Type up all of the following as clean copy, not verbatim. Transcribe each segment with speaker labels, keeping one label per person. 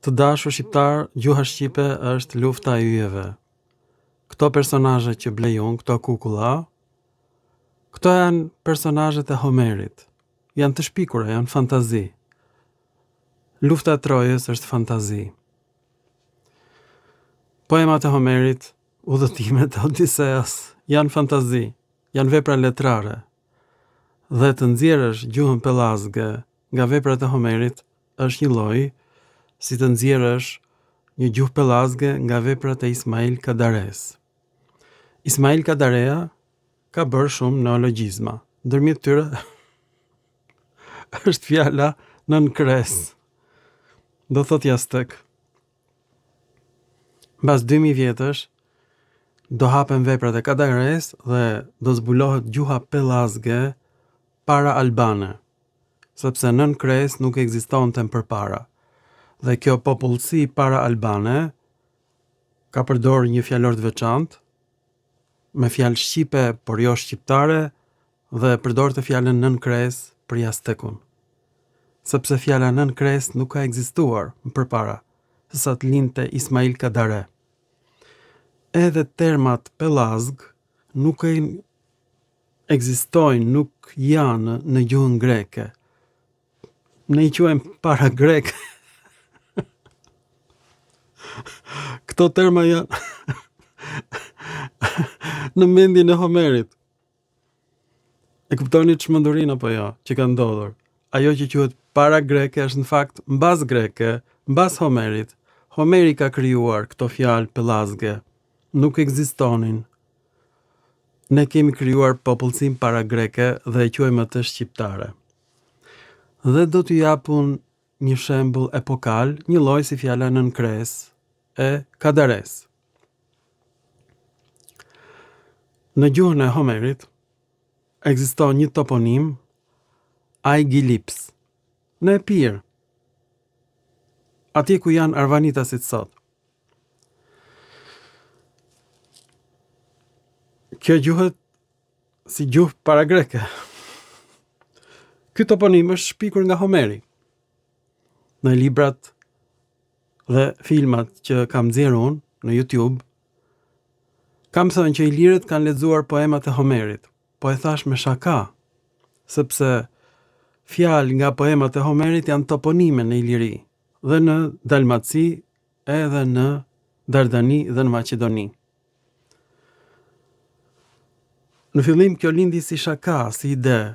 Speaker 1: Të dashur shqiptar, gjuha shqipe është lufta e yjeve. Këto personazhe që blej unë, këto kukulla, këto janë personazhet e Homerit. Janë të shpikura, janë fantazi. Lufta e Trojës është fantazi. Poemat e Homerit, udhëtimet e Odiseas, janë fantazi, janë vepra letrare. Dhe të nxjerrësh gjuhën pellazge nga veprat e Homerit është një lloj si të nxjerrësh një gjuhë pellazge nga veprat e Ismail Kadares. Ismail Kadarea ka bërë shumë neologjizma. Ndërmjet tyre është fjala nën kres. Do thot jastek. Mbas 2000 vjetësh do hapen veprat e Kadares dhe do zbulohet gjuha pellazge para albane, sepse nën kres nuk ekzistonte përpara. Dhe kjo popullsi para albane ka përdorur një fjalor të veçantë me fjalë shqipe por jo shqiptare dhe përdorte fjalën nën kres për jastekun. Sepse fjala nën kres nuk ka ekzistuar përpara sesa të lindte Ismail Kadare. Edhe termat pellazg nuk ekzistojnë, nuk janë në gjuhën greke. Ne I quajmë para grek. Këto terma janë në mendjen e Homerit. E kuptoni çmendurinë apo jo që ka ndodhur? Ajo që quhet para greke është në fakt mbas greke, mbas Homerit. Homeri ka krijuar këto fjalë pellazge. Nuk ekzistonin. Ne kemi krijuar popullsinë para greke dhe e quajmë atë shqiptare. Dhe do t'ju japun një shembull epokal, një lloj si fjala nën kres e Kadares. Në gjuhën e Homerit ekziston një toponim Aigilips. Në Epir, atje ku janë arvanitasit sot. Kjo gjuhët si gjuhë para greke. Ky toponim është shpikur nga Homeri. Në librat dhe filmat që kam nxjerrë unë në YouTube, kam thënë që ilirët kanë lexuar poemat e Homerit, po e thash me shaka, sepse fjalë nga poemat e Homerit janë toponime në Iliri, dhe në Dalmaci, edhe në Dardani dhe në Maqedoni. Në fillim kjo lindi si shaka, si ide,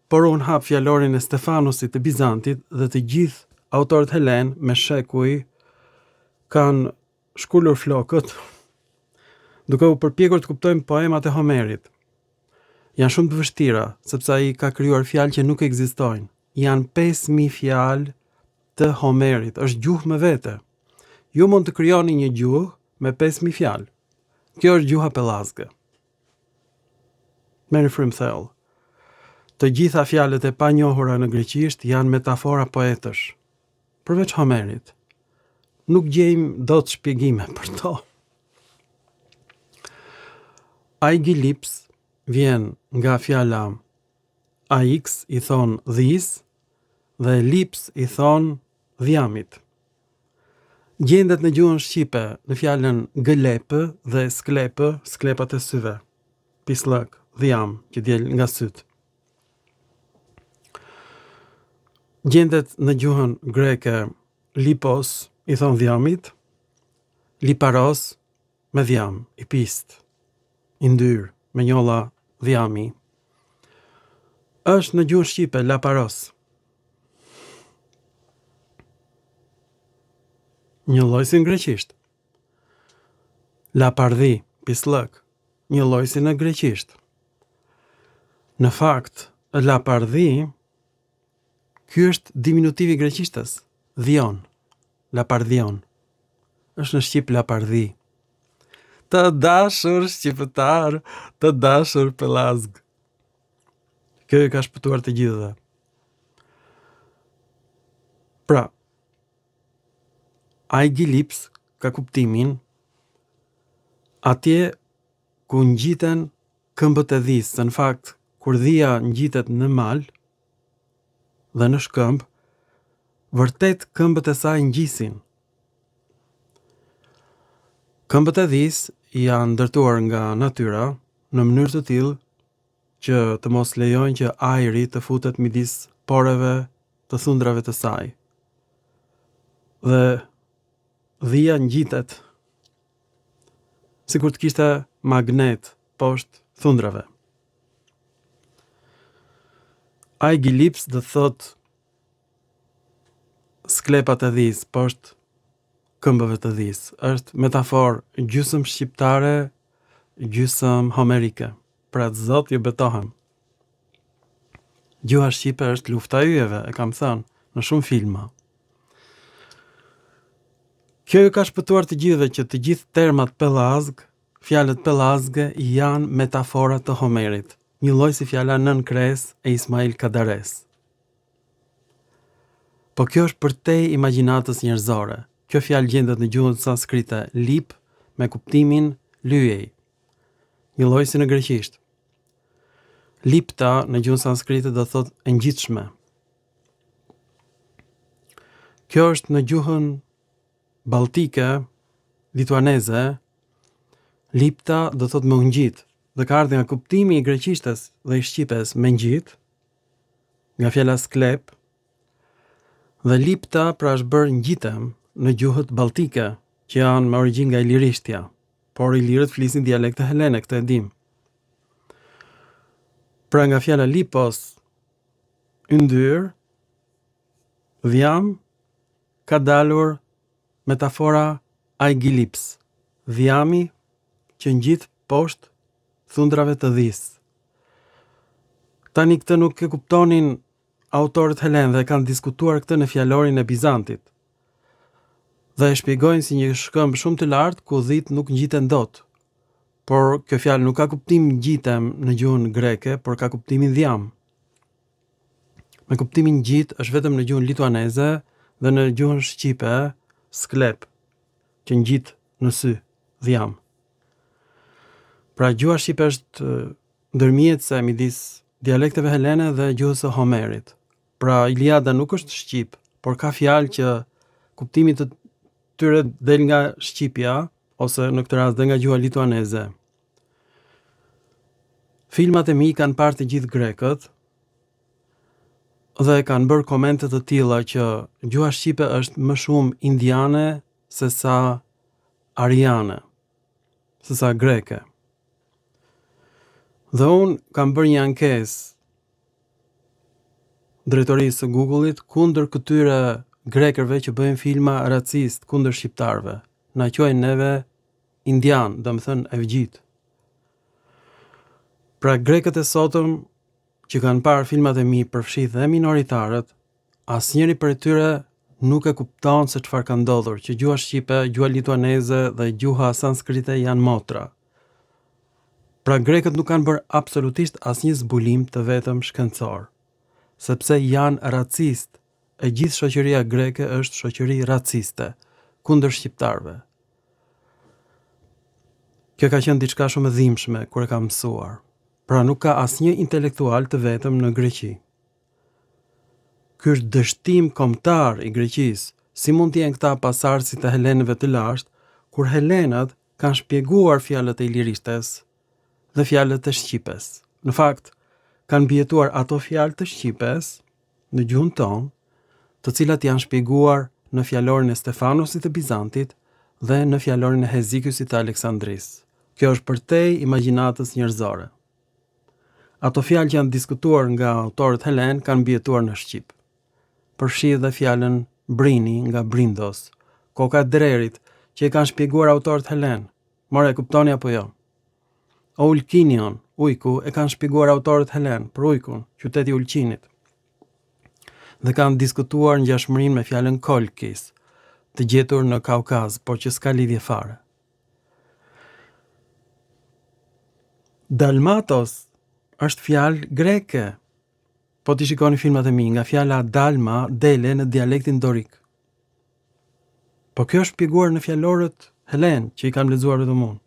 Speaker 1: por unë hap fjalorin e Stefanusit të Bizantit dhe të gjithë autorët helen me shekuj kanë shkullur flokët, duke u përpjekur të kuptojnë poemat e Homerit. Janë shumë të vështira, sepse ai ka krijuar fjalë që nuk ekzistojnë. Janë 5000 fjalë të Homerit, është gjuhë me vete. Ju mund të krijoni një gjuhë me 5000 fjalë. Kjo është gjuha pellazge. Merri frymë thellë. Të gjitha fjalët e panjohura në greqisht janë metafora poetësh. Përveç Homerit. Nuk gjejmë dot shpjegime për to. Aigilips vjen nga fjala aix I thon dhis dhe lips I thon dhjamit. Gjendet në gjuhën shqipe në fjalën gëlepë dhe sklepë, sklepat e syve. Pislëk, dhjam që del nga syt. Gjendet në gjuhën greke lipos I thon dhjamit, liparos me dhjam, I pist, I ndyr, me njolla dhjami. Është në gjuhën shqipe laparos. Një lloj si në greqisht. Lapardhi, pislëk, një lloj si në greqisht. Në fakt, lapardhi, ky është diminutivi I greqishtës, dhion, lapardhion. Është në shqip lapardhi. Të dashur shqiptar, të dashur pellazg. Kjo I ka shpëtuar të gjithëve. Pra, Aigilips ka kuptimin atje ku ngjiten këmbët e dhis, se në fakt kur dhia ngjitet në mal dhe në shkëmb, vërtet këmbët e saj ngjisin, Këmbët e dhis janë ndërtuar nga natyra në mënyrë të tillë që të mos lejojnë që ajri të futet midis poreve të thundrave të saj. Dhe dhia ngjitet sikur të kishte magnet poshtë thundrave. Aigilips do thot sklepat e dhis poshtë këmbëve të dhis. Është metaforë gjysmë shqiptare, gjysmë homerike. Pra të zot ju betohem. Gjuha shqipe është lufta e yjeve, e kam thënë në shumë filma. Kjo ju ka shpëtuar të gjithëve që të gjithë termat pellazg, fjalët pellazge janë metafora të Homerit, një lloj si fjala nën kres e Ismail Kadares. Po kjo është përtej imagjinatës njerëzore. Kjo fjalë gjendet në gjuhën sanskrite lip me kuptimin lyej, një lloj si në greqisht. Lipta në gjuhën sanskrite do thot e ngjitshme. Kjo është në gjuhën baltike, lituaneze, lipta do thot me ngjit, dhe ka ardhur nga kuptimi i greqishtes dhe i shqipes me ngjit, nga fjala sklep, dhe lipta pra është bërë ngjitem në gjuhët baltike, që janë me origjinë nga ilirishtja, por ilirët flisin dialekte helene, këtë e dim. Pra nga fjala lipos, yndyr, dhjam, ka dalur metafora aigilips, dhjami që ngjit poshtë thundrave të dhis. Tani këtë nuk e kuptonin autorët helen dhe kanë diskutuar këtë në fjalorin e Bizantit. Dhe e shpjegojnë si një shkëmbë shumë të lartë ku dhit nuk ngjiten dot. Por kjo fjalë nuk ka kuptim ngjitem në gjuhën greke, por ka kuptimin dhjam. Me kuptimin ngjit është vetëm në gjuhën lituaneze dhe në gjuhën shqipe sklep, që ngjit në sy, dhjam. Pra gjuha shqipe është ndërmjetëse midis dialekteve helene dhe gjuhës së Homerit. Pra Iliada nuk është shqip, por ka fjalë që kuptimi të tyre del nga shqipja, ose në këtë rast dhe nga gjuha lituaneze. Filmat e mi kanë parë të gjithë grekët, dhe kanë bërë komente të tilla që gjuha shqipe është më shumë indiane se sa ariane, se sa greke. Dhe unë kam bërë një ankesë drejtorisë së Google-it kundër këtyre grekërve që bëjnë filma racist kundër shqiptarëve. Na quajnë neve indian, do të thënë evgjit. Pra grekët e sotëm që kanë parë filmat e mi përfshih dhe minoritarët, asnjëri prej tyre nuk e kupton se çfarë ka ndodhur, që gjuha shqipe, gjuha lituaneze dhe gjuha sanskrite janë motra. Pra grekët nuk kanë bërë absolutisht asnjë zbulim të vetëm shkencor, sepse janë racist. E gjithë shoqëria greke është shoqëri raciste kundër shqiptarëve. Kjo ka qenë diçka shumë e dhimbshme kur e kam mësuar. Pra nuk ka asnjë intelektual të vetëm në Greqi. Ky është dështim kombëtar i Greqisë. Si mund të jenë këta pasardhësit e helenëve të lashtë, kur helenët kanë shpjeguar fjalët e ilirishtes dhe fjalët e shqipes. Në fakt, kanë mbijetuar ato fjalë të shqipes në gjuhën tonë, të cilat janë shpjeguar në fjalorin e Stefanosit të Bizantit dhe në fjalorin e Hezikiusit të Aleksandris. Kjo është përtej imagjinatës njerëzore. Ato fjalë që janë diskutuar nga autorët helen kanë mbijetuar në shqip. Përfshih dhe fjalën brini nga brindos, koka e drerit që e kanë shpjeguar autorët helen. More, e kuptoni apo jo? Ulkinion, ujku, e kanë shpjeguar autorët helen për ujkun, qyteti Ulqinit. Dhe kanë diskutuar ngjashmërinë me fjalën Kolkis, të gjetur në Kaukaz, por që s'ka lidhje fare. Dalmatos është fjalë greke. Po t'i shikoni filmat e mi, nga fjala dalma dele në dialektin dorik. Po kjo është shpjeguar në fjalorët helen që i kam lexuar vetëm unë.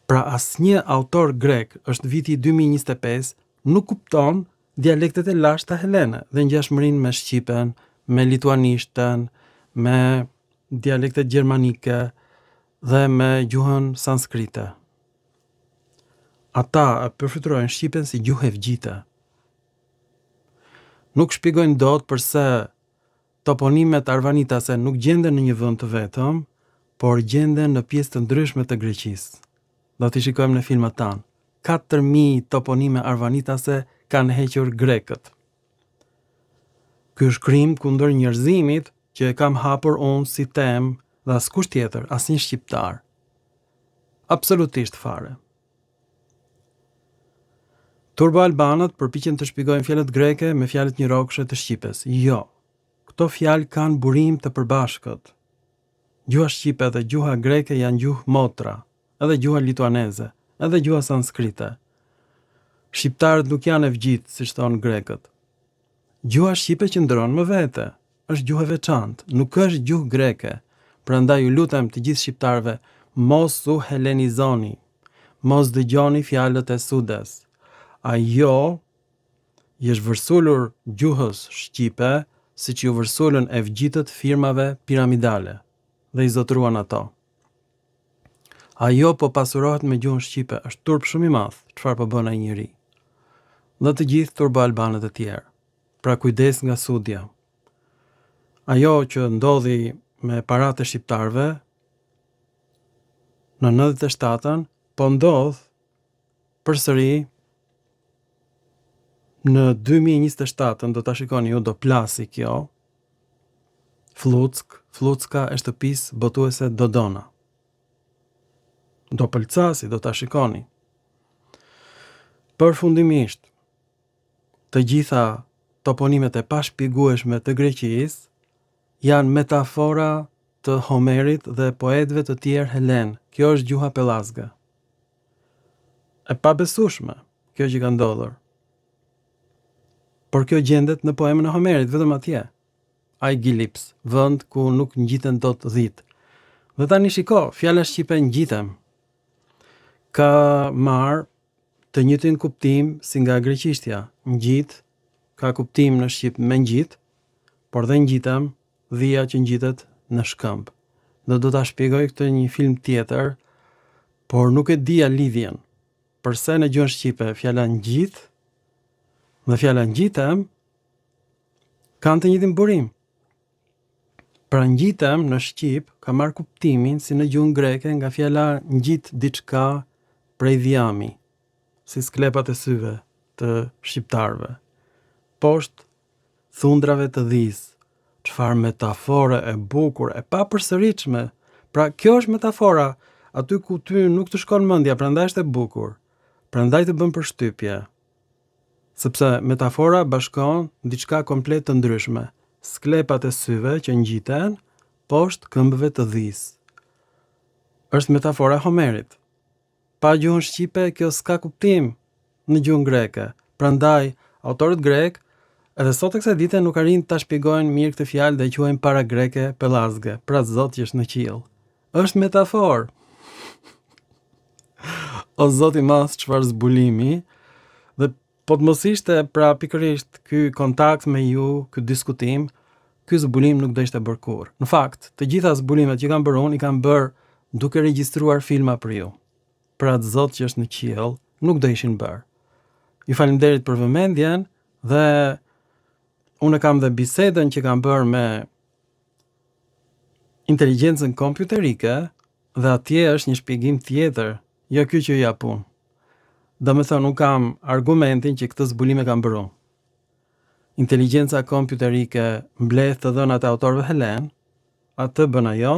Speaker 1: Pra asnjë autor grek është viti 2025 nuk kupton dialektet e lashta helene dhe ngjashmërinë me shqipen, me lituanishten, me dialektet gjermanike dhe me gjuhën sanskrite. Ata e përfiturojnë shqipen si gjuhë e vgjite. Nuk shpjegojnë dot përse toponimet arvanitase nuk gjenden në një vend të vetëm, por gjenden në pjesë të ndryshme të Greqisë. Do t'i shikojmë në filmat tanë. 4.000 toponime arvanitase kanë hequr grekët. Ky është krim kundër njerëzimit që e kam hapur unë si temë dhe askush tjetër, asnjë shqiptar. Absolutisht fare. Turbo-albanët përpiqen të shpjegojnë fjalët greke me fjalët njërokshë të shqipes. Jo. Këto fjalë kanë burim të përbashkët. Gjuha shqipe dhe gjuha greke janë gjuhë motra, edhe gjuha lituaneze, edhe gjuha sanskrite. Shqiptarët nuk janë e vgjit, siç thonë grekët. Gjuha shqipe qëndron më vete, është gjuhë e veçantë, nuk është gjuhë greke. Prandaj ju lutem të gjithë shqiptarëve, mos u helenizoni, mos dëgjoni fjalët e sudes. Ajo është vërsulur gjuhës shqipe, siç ju vërsulën e vgjitët firmave piramidale dhe i zotëruan ato. Ajo po pasurohet me gjuhën shqipe, është turp shumë i madh, çfarë po bën ai njeri. Dhe të gjithë turbo-albanët e tjerë. Pra kujdes nga sudja. Ajo që ndodhi me paratë e shqiptarëve në 97-ën po ndodh përsëri në 2027-ën, do ta shikoni ju, do plasi kjo. Flucka e shtëpisë botuese Dodona. Do pëlcasi, do ta shikoni. Përfundimisht, të gjitha toponimet e pashpjegueshme të Greqisë janë metafora të Homerit dhe poetëve të tjerë helen. Kjo është gjuha pellazge. E pabesueshme kjo që ka ndodhur. Por kjo gjendet në poemën e Homerit, vetëm atje. Ai Gilips, vend ku nuk ngjiten dot dhit. Dhe tani shiko, fjala shqipe ngjitem ka marr të njëjtin kuptim si nga greqishtja. Ngjit ka kuptim në shqip me ngjit, por dhe ngjitem dhia që ngjitet në shkëmb. Dhe do ta shpjegoj këtë një film tjetër, por nuk e dija lidhjen. Përse në gjuhën shqipe fjala ngjit dhe fjala ngjitem kanë të njëjtin burim. Pra ngjitem në shqip ka marr kuptimin si në gjuhën greke nga fjala ngjit diçka prej dhjami, si sklepat e syve të shqiptarëve. Poshtë thundrave të dhis. Çfarë metafore e bukur, e papërsëritshme. Pra kjo është metafora aty ku ty nuk të shkon mendja, prandaj është e bukur. Prandaj të bën përshtypje. Sepse metafora bashkon diçka komplet të ndryshme. Sklepat e syve që ngjiten poshtë këmbëve të dhis. Është metafora e Homerit. Pa gjuhën shqipe kjo s'ka kuptim në gjuhën greke. Prandaj autorët grek edhe sot e kësaj dite nuk arrin ta shpjegojnë mirë këtë fjalë dhe e quajnë para greke pellazge, pra Zoti që është në qiell. Është metaforë. O Zoti i madh, çfarë zbulimi. Dhe po të mos ishte pra pikërisht ky kontakt me ju, ky diskutim, ky zbulim nuk do ishte bërë kurrë. Në fakt, të gjitha zbulimet që kam bërë unë i kam bërë duke regjistruar filma për ju. Pra Zot që është në qiell, nuk do ishin bërë. Ju faleminderit për vëmendjen dhe unë kam dhe bisedën që kam bërë me inteligjencën kompjuterike dhe atje është një shpjegim tjetër, jo ky që ja pun. Do me thonë, unë kam argumentin që këtë zbulime kam bërë unë. Inteligjenca kompjuterike mbledh të dhënat e autorëve helen, atë bën ajo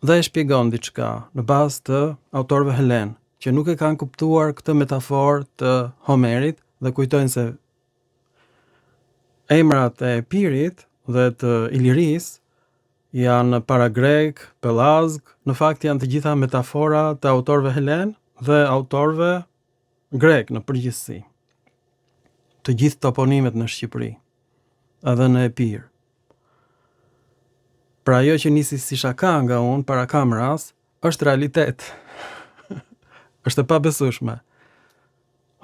Speaker 1: dhe e shpjegon diçka në bazë të autorëve helen, që nuk e kanë kuptuar këtë metaforë të Homerit dhe kujtojnë se emrat e Epirit dhe të Iliris janë para grek, pellazg, në fakt janë të gjitha metafora të autorëve helen dhe autorëve grek në përgjithësi. Të gjithë toponimet në Shqipëri, edhe në Epir. Pra ajo që nisi si shaka nga unë para kameras, është realitet. Është e pabesueshme.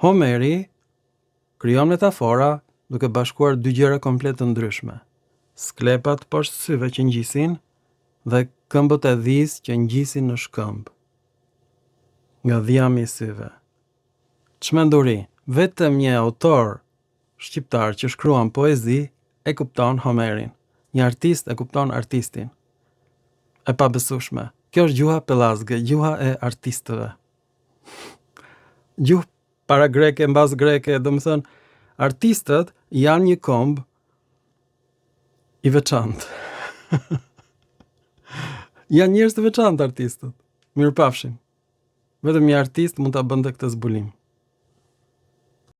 Speaker 1: Homeri krijon metafora duke bashkuar dy gjëra komplet të ndryshme. Sklepat poshtë syve që ngjisin dhe Këmbët e dhis që ngjisin në shkëmb. Nga Dhjami i syve. Çmenduri, vetëm një autor shqiptar që shkruan poezi e kupton Homerin. Një artist e kupton artistin. E pabesueshme. Kjo është gjuha pellazge, gjuha e artistëve. Gjuhë para greke, mbas greke, domethënë artistët janë një komb i veçantë. Janë njerëz të veçantë artistët. Mirupafshim. Vetëm një artist mund ta bënte këtë zbulim.